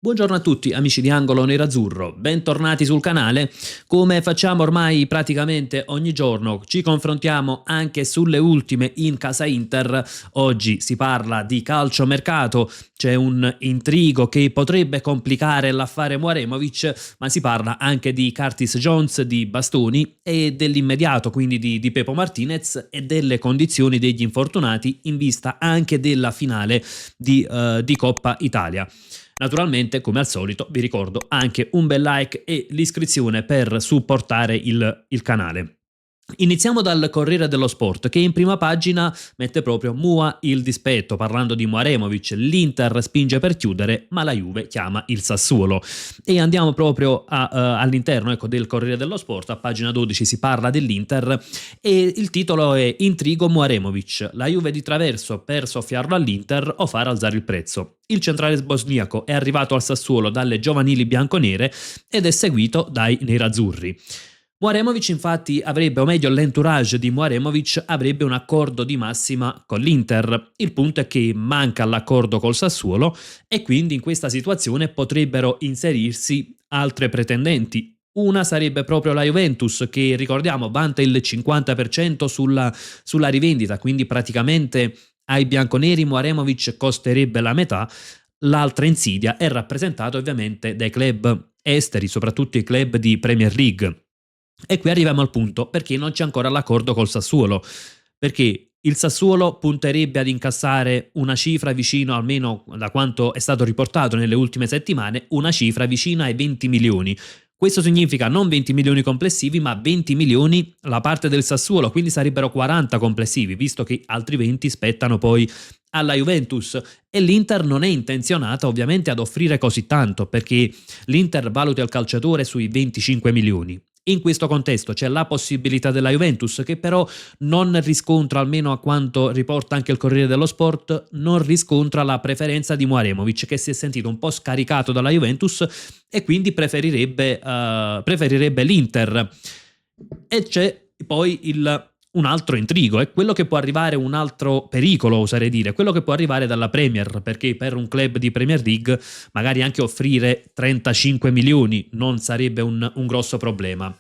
Buongiorno a tutti amici di Angolo Nerazzurro, bentornati sul canale. Come facciamo ormai praticamente ogni giorno, ci confrontiamo anche sulle ultime in casa Inter. Oggi si parla di calciomercato, c'è un intrigo che potrebbe complicare l'affare Mouaremovic, ma si parla anche di Curtis Jones, di Bastoni e dell'immediato, quindi di Pepo Martinez e delle condizioni degli infortunati in vista anche della finale di Coppa Italia. Naturalmente, come al solito, vi ricordo anche un bel like e l'iscrizione per supportare il canale. Iniziamo dal Corriere dello Sport che in prima pagina mette proprio Mua il dispetto, parlando di Mouaremovic. L'Inter spinge per chiudere ma la Juve chiama il Sassuolo, e andiamo proprio all'interno, ecco, del Corriere dello Sport. A pagina 12 si parla dell'Inter e il titolo è Intrigo Mouaremovic, la Juve di traverso per soffiarlo all'Inter o far alzare il prezzo. Il centrale bosniaco è arrivato al Sassuolo dalle giovanili bianconere ed è seguito dai nerazzurri. Mouaremovic infatti avrebbe, o meglio l'entourage di Mouaremovic avrebbe un accordo di massima con l'Inter. Il punto è che manca l'accordo col Sassuolo e quindi in questa situazione potrebbero inserirsi altre pretendenti. Una sarebbe proprio la Juventus, che ricordiamo vanta il 50% sulla rivendita, quindi praticamente ai bianconeri Mouaremovic costerebbe la metà. L'altra insidia è rappresentata ovviamente dai club esteri, soprattutto i club di Premier League. E qui arriviamo al punto perché non c'è ancora l'accordo col Sassuolo, perché il Sassuolo punterebbe ad incassare una cifra vicino, almeno da quanto è stato riportato nelle ultime settimane, una cifra vicina ai 20 milioni. Questo significa non 20 milioni complessivi, ma 20 milioni la parte del Sassuolo, quindi sarebbero 40 complessivi, visto che altri 20 spettano poi alla Juventus, e l'Inter non è intenzionata ovviamente ad offrire così tanto, perché l'Inter valuta il calciatore sui 25 milioni. In questo contesto c'è la possibilità della Juventus, che però non riscontra, almeno a quanto riporta anche il Corriere dello Sport, non riscontra la preferenza di Mouaremovic, che si è sentito un po' scaricato dalla Juventus e quindi preferirebbe l'Inter. E c'è poi un altro intrigo, è quello che può arrivare, un altro pericolo oserei dire, quello che può arrivare dalla Premier, perché per un club di Premier League magari anche offrire 35 milioni non sarebbe un grosso problema.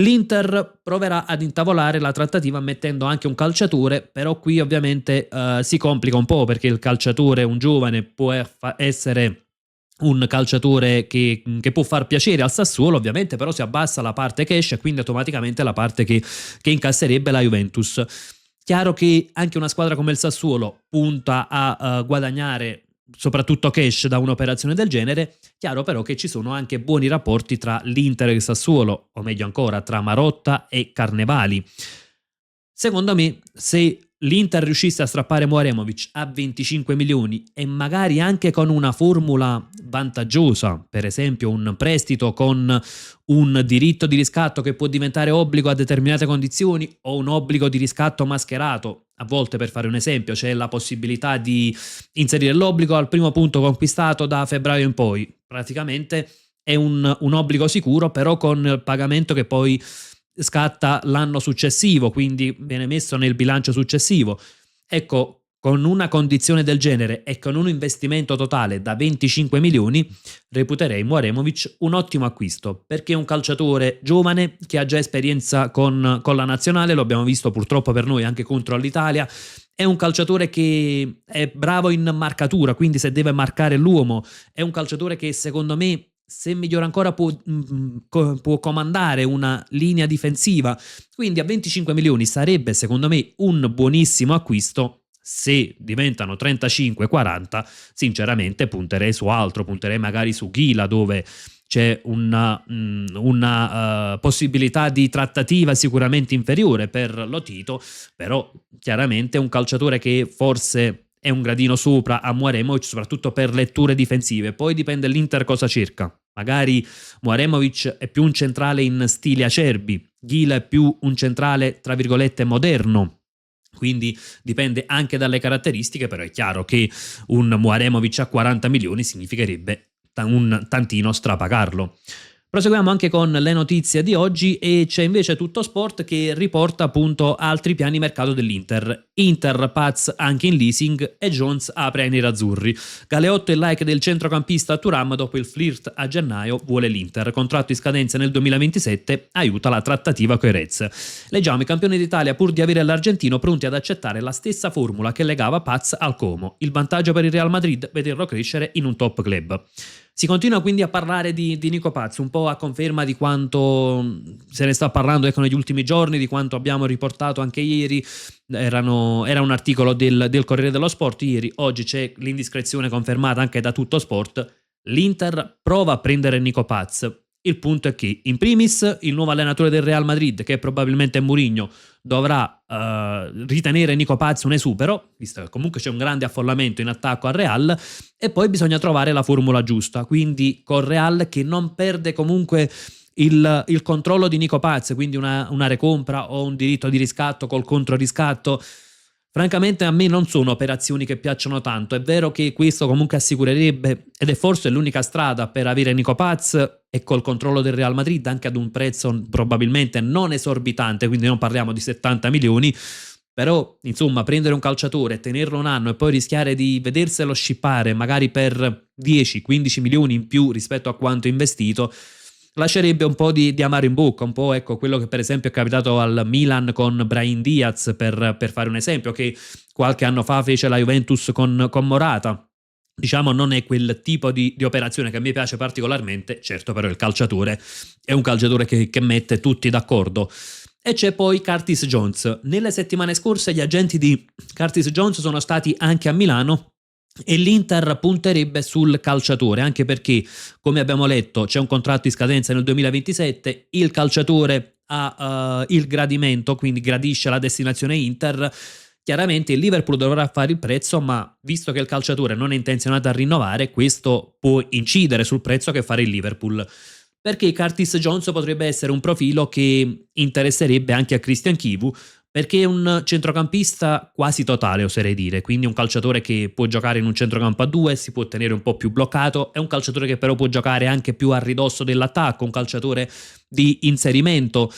L'Inter proverà ad intavolare la trattativa mettendo anche un calciatore, però qui ovviamente si complica un po', perché il calciatore, un giovane, può essere un calciatore che può far piacere al Sassuolo, ovviamente, però si abbassa la parte cash e quindi automaticamente la parte che incasserebbe la Juventus. Chiaro che anche una squadra come il Sassuolo punta a guadagnare soprattutto cash da un'operazione del genere. Chiaro però che ci sono anche buoni rapporti tra l'Inter e il Sassuolo, o meglio ancora tra Marotta e Carnevali. Secondo me, se l'Inter riuscisse a strappare Mouaremovic a 25 milioni e magari anche con una formula vantaggiosa, per esempio un prestito con un diritto di riscatto che può diventare obbligo a determinate condizioni, o un obbligo di riscatto mascherato, a volte, per fare un esempio, c'è la possibilità di inserire l'obbligo al primo punto conquistato da febbraio in poi, praticamente è un obbligo sicuro, però con il pagamento che poi scatta l'anno successivo, quindi viene messo nel bilancio successivo. Ecco, con una condizione del genere e con un investimento totale da 25 milioni, reputerei Mouaremovic un ottimo acquisto, perché è un calciatore giovane che ha già esperienza con la nazionale, lo abbiamo visto purtroppo per noi anche contro l'Italia. È un calciatore che è bravo in marcatura, quindi se deve marcare l'uomo, è un calciatore che secondo me, se migliora ancora, può comandare una linea difensiva. Quindi a 25 milioni sarebbe secondo me un buonissimo acquisto. Se diventano 35-40, sinceramente punterei su altro, punterei magari su Ghila, dove c'è una possibilità di trattativa sicuramente inferiore per Lotito, però chiaramente è un calciatore che forse è un gradino sopra a Mouaremovic, soprattutto per letture difensive. Poi dipende l'Inter cosa cerca. Magari Mouaremovic è più un centrale in stile Acerbi, Ghila è più un centrale tra virgolette moderno, quindi dipende anche dalle caratteristiche, però è chiaro che un Mouaremovic a 40 milioni significherebbe un tantino strapagarlo. Proseguiamo anche con le notizie di oggi e c'è invece Tutto Sport che riporta appunto altri piani mercato dell'Inter. Inter Paz anche in leasing e Jones apre ai nerazzurri. Galeotto il like del centrocampista a Thuram dopo il flirt a gennaio vuole l'Inter. Contratto in scadenza nel 2027 aiuta la trattativa coi Reds. Leggiamo i campioni d'Italia pur di avere l'argentino pronti ad accettare la stessa formula che legava Paz al Como. Il vantaggio per il Real Madrid vederlo crescere in un top club. Si continua quindi a parlare di Nico Paz, un po' a conferma di quanto se ne sta parlando negli ultimi giorni, di quanto abbiamo riportato anche ieri. Era un articolo del Corriere dello Sport ieri, oggi c'è l'indiscrezione confermata anche da Tutto Sport. L'Inter prova a prendere Nico Paz. Il punto è che, in primis, il nuovo allenatore del Real Madrid, che probabilmente è Mourinho, dovrà ritenere Nico Paz un esubero, visto che comunque c'è un grande affollamento in attacco al Real, e poi bisogna trovare la formula giusta, quindi col Real che non perde comunque il controllo di Nico Paz, quindi una recompra o un diritto di riscatto col controriscatto. Francamente a me non sono operazioni che piacciono tanto, è vero che questo comunque assicurerebbe, ed è forse l'unica strada per avere Nico Paz e col controllo del Real Madrid anche ad un prezzo probabilmente non esorbitante, quindi non parliamo di 70 milioni, però insomma prendere un calciatore, tenerlo un anno e poi rischiare di vederselo scippare magari per 10-15 milioni in più rispetto a quanto investito, lascerebbe un po' di amaro in bocca, un po' ecco quello che per esempio è capitato al Milan con Brahim Diaz per fare un esempio, che qualche anno fa fece la Juventus con Morata. Diciamo non è quel tipo di operazione che a me piace particolarmente, certo però il calciatore è un calciatore che mette tutti d'accordo. E c'è poi Curtis Jones. Nelle settimane scorse gli agenti di Curtis Jones sono stati anche a Milano e l'Inter punterebbe sul calciatore, anche perché, come abbiamo letto, c'è un contratto in scadenza nel 2027, il calciatore ha il gradimento, quindi gradisce la destinazione Inter. Chiaramente il Liverpool dovrà fare il prezzo, ma visto che il calciatore non è intenzionato a rinnovare, questo può incidere sul prezzo che fare il Liverpool. Perché Curtis Jones potrebbe essere un profilo che interesserebbe anche a Christian Chivu, perché è un centrocampista quasi totale, oserei dire, quindi un calciatore che può giocare in un centrocampo a due, si può tenere un po' più bloccato, è un calciatore che però può giocare anche più a ridosso dell'attacco, un calciatore di inserimento.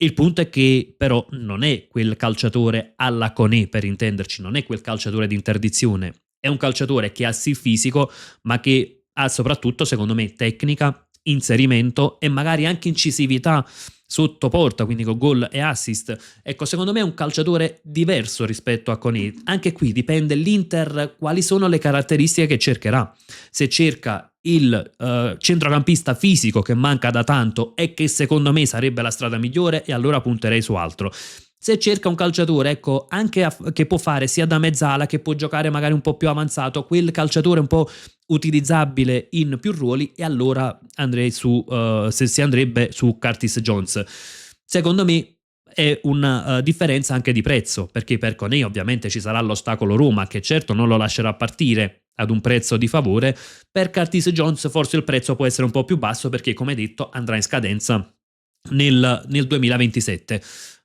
Il punto è che però non è quel calciatore alla Koné, per intenderci, non è quel calciatore di interdizione, è un calciatore che ha sì fisico, ma che ha soprattutto, secondo me, tecnica, inserimento e magari anche incisività sotto porta, quindi con gol e assist. Ecco, secondo me è un calciatore diverso rispetto a Koné. Anche qui dipende l'Inter quali sono le caratteristiche che cercherà. Se cerca il centrocampista fisico che manca da tanto e che secondo me sarebbe la strada migliore, e allora punterei su altro. Se cerca un calciatore, ecco, anche che può fare sia da mezzala, che può giocare magari un po' più avanzato, quel calciatore un po' utilizzabile in più ruoli, e allora andrei si andrebbe su Curtis Jones. Secondo me è una differenza anche di prezzo, perché per Koné ovviamente ci sarà l'ostacolo Roma, che certo non lo lascerà partire ad un prezzo di favore. Per Curtis Jones forse il prezzo può essere un po' più basso, perché come detto andrà in scadenza nel 2027.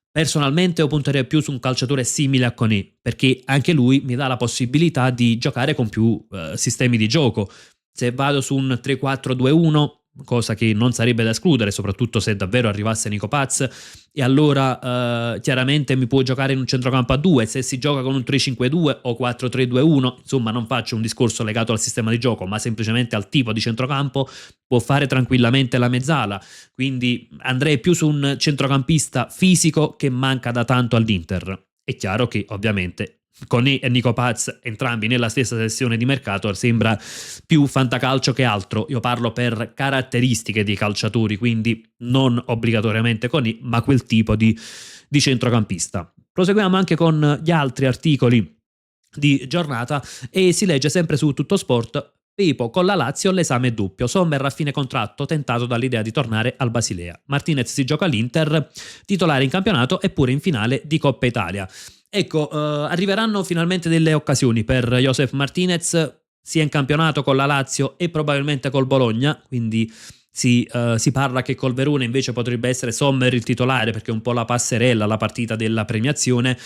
Personalmente io punterei più su un calciatore simile a Koné, perché anche lui mi dà la possibilità di giocare con più sistemi di gioco. Se vado su un 3-4-2-1, cosa che non sarebbe da escludere, soprattutto se davvero arrivasse Nico Paz, e allora chiaramente mi può giocare in un centrocampo a due. Se si gioca con un 3-5-2 o 4-3-2-1, insomma non faccio un discorso legato al sistema di gioco, ma semplicemente al tipo di centrocampo, può fare tranquillamente la mezzala. Quindi andrei più su un centrocampista fisico che manca da tanto all'Inter. È chiaro che ovviamente Koné e Nico Paz entrambi nella stessa sessione di mercato sembra più fantacalcio che altro. Io parlo per caratteristiche dei calciatori, quindi non obbligatoriamente Koné, ma quel tipo di centrocampista. Proseguiamo anche con gli altri articoli di giornata e si legge sempre su Tutto Sport: Pepo con la Lazio l'esame è doppio, Sommer a fine contratto tentato dall'idea di tornare al Basilea, Martinez si gioca all'Inter, titolare in campionato e pure in finale di Coppa Italia. Ecco, arriveranno finalmente delle occasioni per Josef Martinez, sia in campionato con la Lazio e probabilmente col Bologna, quindi si parla che col Verona invece potrebbe essere Sommer il titolare, perché è un po' la passerella, la partita della premiazione,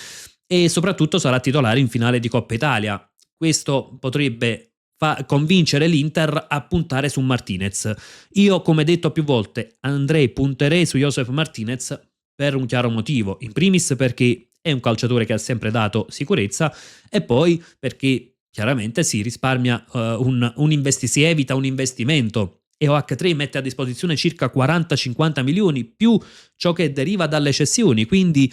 e soprattutto sarà titolare in finale di Coppa Italia. Questo potrebbe convincere l'Inter a puntare su Martinez. Io, come detto più volte, punterei su Josef Martinez per un chiaro motivo. In primis perché è un calciatore che ha sempre dato sicurezza, e poi perché chiaramente si risparmia si evita un investimento. E OH3 mette a disposizione circa 40-50 milioni più ciò che deriva dalle cessioni, quindi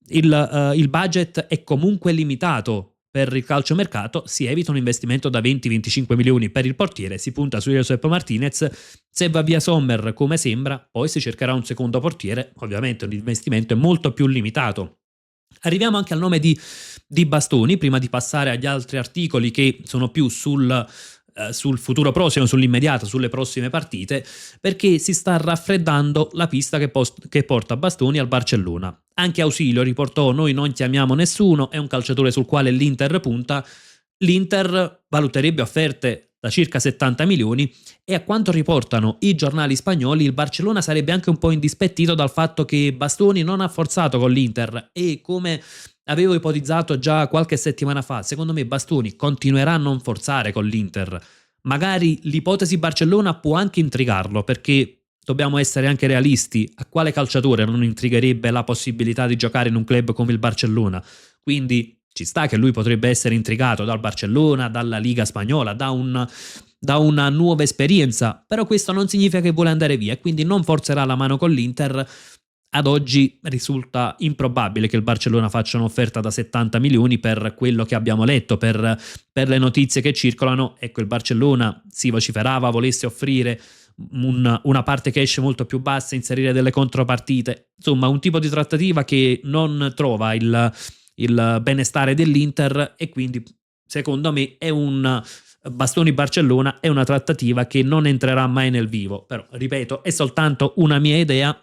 il budget è comunque limitato. Per il calciomercato si evita un investimento da 20-25 milioni per il portiere, si punta su Josep Martinez. Se va via Sommer, come sembra, poi si cercherà un secondo portiere, ovviamente l'investimento è molto più limitato. Arriviamo anche al nome di Bastoni, prima di passare agli altri articoli che sono più sul futuro prossimo, sull'immediato, sulle prossime partite, perché si sta raffreddando la pista che porta Bastoni al Barcellona. Anche Ausilio riportò: noi non chiamiamo nessuno, è un calciatore sul quale l'Inter punta. L'Inter valuterebbe offerte da circa 70 milioni e, a quanto riportano i giornali spagnoli, il Barcellona sarebbe anche un po' indispettito dal fatto che Bastoni non ha forzato con l'Inter, e come avevo ipotizzato già qualche settimana fa, secondo me Bastoni continuerà a non forzare con l'Inter. Magari l'ipotesi Barcellona può anche intrigarlo, perché dobbiamo essere anche realisti: a quale calciatore non intrigherebbe la possibilità di giocare in un club come il Barcellona? Quindi ci sta che lui potrebbe essere intrigato dal Barcellona, dalla Liga spagnola, da una nuova esperienza, però questo non significa che vuole andare via, e quindi non forzerà la mano con l'Inter. Ad oggi risulta improbabile che il Barcellona faccia un'offerta da 70 milioni per quello che abbiamo letto, per le notizie che circolano. Ecco, il Barcellona si vociferava volesse offrire una parte cash molto più bassa, inserire delle contropartite, insomma un tipo di trattativa che non trova il benestare dell'Inter, e quindi secondo me Bastoni Barcellona è una trattativa che non entrerà mai nel vivo. Però, ripeto, è soltanto una mia idea,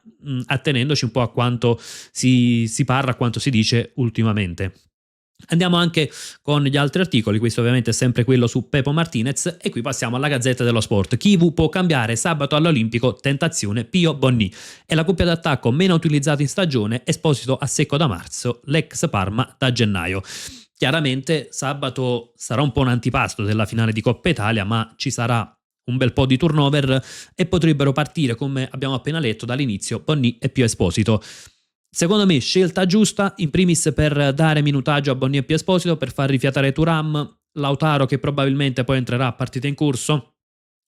attenendoci un po' a quanto si parla, a quanto si dice ultimamente. Andiamo anche con gli altri articoli. Questo ovviamente è sempre quello su Pepo Martinez, e qui passiamo alla Gazzetta dello Sport. Chivu può cambiare sabato all'Olimpico, tentazione Pio Bonni. È la coppia d'attacco meno utilizzata in stagione, Esposito a secco da marzo, l'ex Parma da gennaio. Chiaramente sabato sarà un po' un antipasto della finale di Coppa Italia, ma ci sarà un bel po' di turnover e potrebbero partire, come abbiamo appena letto, dall'inizio Bonni e Pio Esposito. Secondo me scelta giusta, in primis per dare minutaggio a Bonni e Pio Esposito, per far rifiatare Thuram, Lautaro che probabilmente poi entrerà a partita in corso,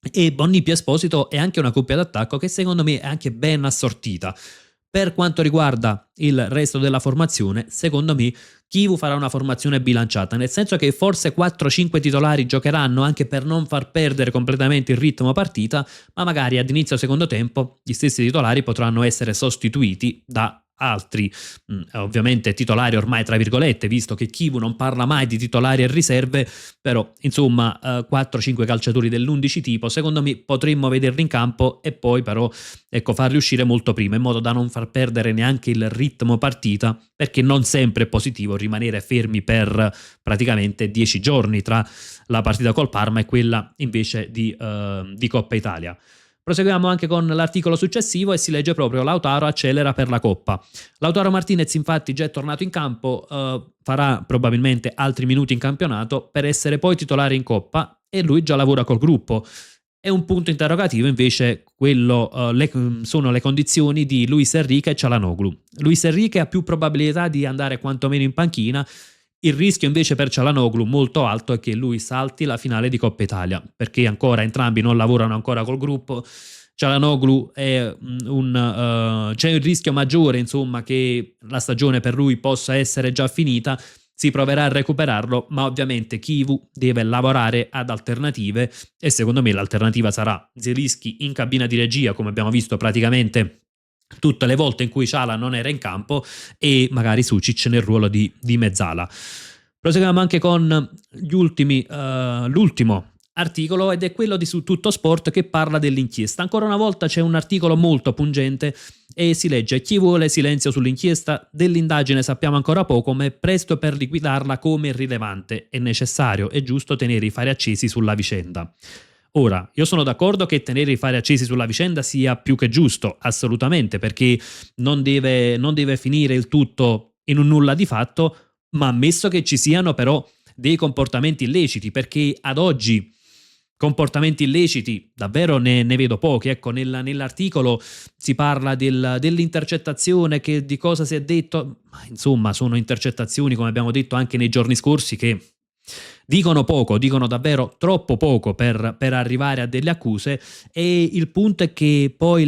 e Bonni Pio Esposito è anche una coppia d'attacco che secondo me è anche ben assortita. Per quanto riguarda il resto della formazione, secondo me Chivu farà una formazione bilanciata, nel senso che forse 4-5 titolari giocheranno, anche per non far perdere completamente il ritmo partita, ma magari ad inizio secondo tempo gli stessi titolari potranno essere sostituiti da altri, ovviamente titolari ormai tra virgolette, visto che Chivu non parla mai di titolari e riserve. Però insomma 4-5 calciatori dell'11 tipo secondo me potremmo vederli in campo, e poi però ecco farli uscire molto prima, in modo da non far perdere neanche il ritmo partita, perché non sempre è positivo rimanere fermi per praticamente 10 giorni tra la partita col Parma e quella invece di Coppa Italia. Proseguiamo anche con l'articolo successivo, e si legge proprio: Lautaro accelera per la Coppa. Lautaro Martinez infatti già è tornato in campo, farà probabilmente altri minuti in campionato per essere poi titolare in Coppa, e lui già lavora col gruppo. È un punto interrogativo invece sono le condizioni di Luis Enrique e Çalhanoğlu. Luis Enrique ha più probabilità di andare quantomeno in panchina. Il rischio invece per Çalhanoğlu molto alto è che lui salti la finale di Coppa Italia, perché ancora entrambi non lavorano ancora col gruppo. Çalhanoğlu c'è un rischio maggiore, insomma, che la stagione per lui possa essere già finita. Si proverà a recuperarlo, ma ovviamente Chivu deve lavorare ad alternative, e secondo me l'alternativa sarà Zielinski in cabina di regia, come abbiamo visto praticamente tutte le volte in cui Çalha non era in campo, e magari Sucic nel ruolo di mezzala. Proseguiamo anche con l'ultimo articolo, ed è quello di Su Tutto Sport, che parla dell'inchiesta. Ancora una volta c'è un articolo molto pungente e si legge: chi vuole silenzio sull'inchiesta, dell'indagine sappiamo ancora poco, ma è presto per liquidarla come irrilevante, è necessario e giusto tenere i fari accesi sulla vicenda. Ora, io sono d'accordo che tenere i fari accesi sulla vicenda sia più che giusto, assolutamente, perché non deve finire il tutto in un nulla di fatto, ma ammesso che ci siano però dei comportamenti illeciti, perché ad oggi comportamenti illeciti davvero ne vedo pochi. Ecco, nell'articolo si parla dell'intercettazione, che di cosa si è detto, ma insomma sono intercettazioni, come abbiamo detto anche nei giorni scorsi, che dicono poco, dicono davvero troppo poco per arrivare a delle accuse. E il punto è che poi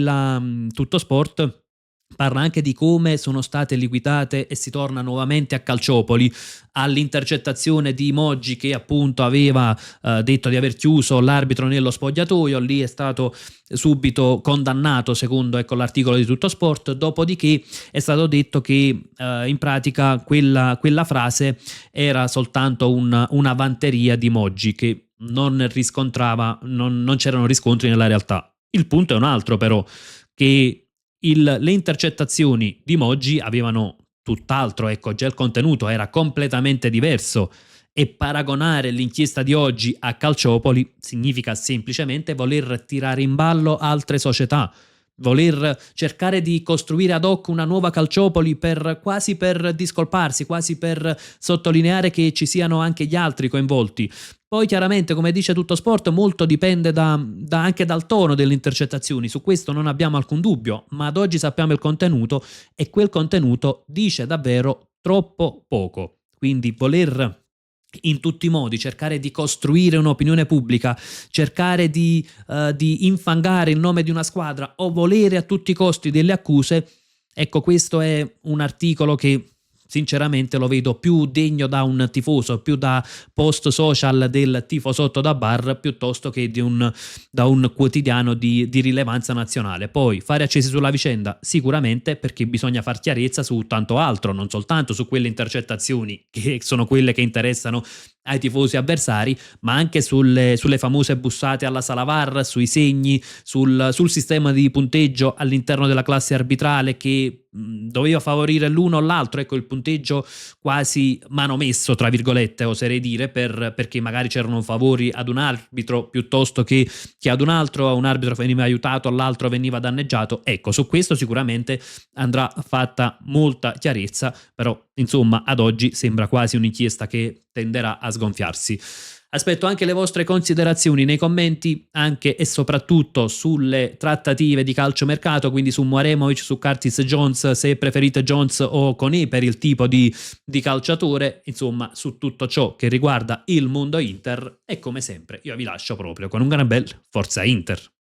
Tutto Sport parla anche di come sono state liquidate, e si torna nuovamente a Calciopoli, all'intercettazione di Moggi, che appunto aveva detto di aver chiuso l'arbitro nello spogliatoio. Lì è stato subito condannato secondo, ecco, l'articolo di Tutto Sport. Dopodiché è stato detto che in pratica quella frase era soltanto una vanteria di Moggi, che non riscontrava, non c'erano riscontri nella realtà. Il punto è un altro, però, che le intercettazioni di Moggi avevano tutt'altro, ecco, già il contenuto era completamente diverso, e paragonare l'inchiesta di oggi a Calciopoli significa semplicemente voler tirare in ballo altre società, voler cercare di costruire ad hoc una nuova Calciopoli, quasi per discolparsi, quasi per sottolineare che ci siano anche gli altri coinvolti. Poi chiaramente, come dice Tutto Sport, molto dipende anche dal tono delle intercettazioni, su questo non abbiamo alcun dubbio, ma ad oggi sappiamo il contenuto, e quel contenuto dice davvero troppo poco. Quindi voler in tutti i modi cercare di costruire un'opinione pubblica, cercare di infangare il nome di una squadra, o volere a tutti i costi delle accuse, ecco, questo è un articolo che sinceramente lo vedo più degno da un tifoso, più da post social del tifo sotto da bar, piuttosto che da un quotidiano di rilevanza nazionale. Poi fare accesi sulla vicenda sicuramente, perché bisogna far chiarezza su tanto altro, non soltanto su quelle intercettazioni che sono quelle che interessano ai tifosi avversari, ma anche sulle famose bussate alla sala VAR, sui segni, sul sistema di punteggio all'interno della classe arbitrale, che doveva favorire l'uno o l'altro. Ecco, il punteggio quasi manomesso, tra virgolette, oserei dire, perché magari c'erano favori ad un arbitro piuttosto che ad un altro, a un arbitro veniva aiutato, all'altro veniva danneggiato. Ecco, su questo sicuramente andrà fatta molta chiarezza, però insomma ad oggi sembra quasi un'inchiesta che tenderà a sgonfiarsi. Aspetto anche le vostre considerazioni nei commenti, anche e soprattutto sulle trattative di calciomercato, quindi su Mouaremovic, su Curtis Jones, se preferite Jones o Koné per il tipo di calciatore, insomma su tutto ciò che riguarda il mondo Inter. E come sempre io vi lascio proprio con un gran bel Forza Inter.